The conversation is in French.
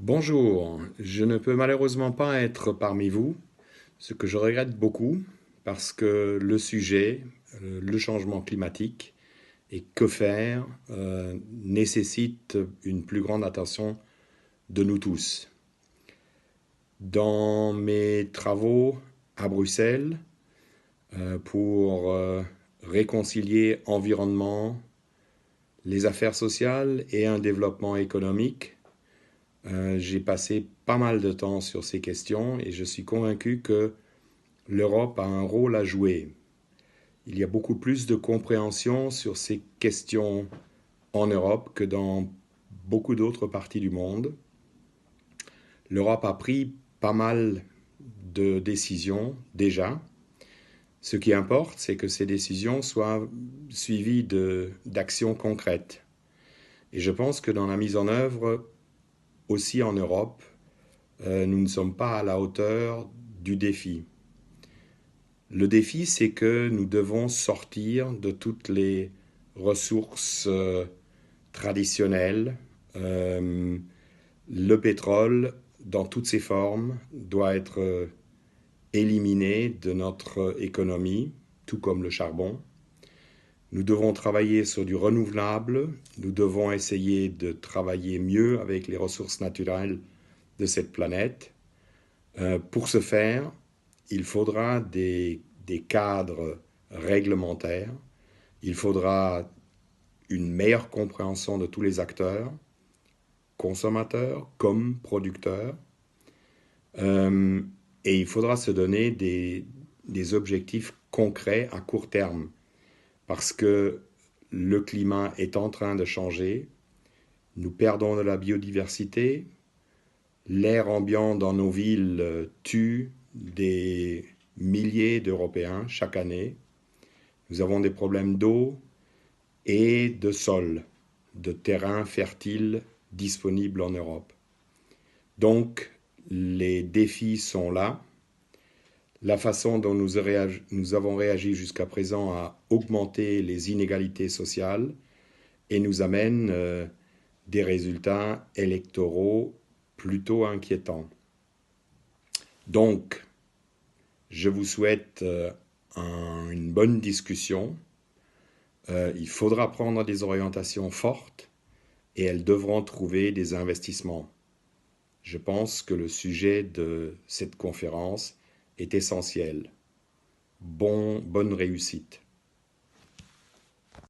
Bonjour, je ne peux malheureusement pas être parmi vous, ce que je regrette beaucoup parce que le sujet, le changement climatique et que faire nécessite une plus grande attention de nous tous. Dans mes travaux à Bruxelles pour réconcilier environnement, les affaires sociales et un développement économique, j'ai passé pas mal de temps sur ces questions et je suis convaincu que l'Europe a un rôle à jouer. Il y a beaucoup plus de compréhension sur ces questions en Europe que dans beaucoup d'autres parties du monde. L'Europe a pris pas mal de décisions déjà. Ce qui importe, c'est que ces décisions soient suivies d'actions concrètes. Et je pense que dans la mise en œuvre, aussi en Europe, nous ne sommes pas à la hauteur du défi. Le défi, c'est que nous devons sortir de toutes les ressources traditionnelles. Le pétrole, dans toutes ses formes, doit être éliminé de notre économie, tout comme le charbon. Nous devons travailler sur du renouvelable, nous devons essayer de travailler mieux avec les ressources naturelles de cette planète. Pour ce faire, il faudra des cadres réglementaires, il faudra une meilleure compréhension de tous les acteurs, consommateurs comme producteurs, et il faudra se donner des objectifs concrets à court terme, parce que le climat est en train de changer, nous perdons de la biodiversité, l'air ambiant dans nos villes tue des milliers d'Européens chaque année. Nous avons des problèmes d'eau et de sol, de terrains fertiles disponibles en Europe. Donc, les défis sont là. La façon dont nous avons réagi jusqu'à présent a augmenté les inégalités sociales et nous amène des résultats électoraux plutôt inquiétants. Donc, je vous souhaite une bonne discussion. Il faudra prendre des orientations fortes et elles devront trouver des investissements. Je pense que le sujet de cette conférence est essentiel. Bonne réussite.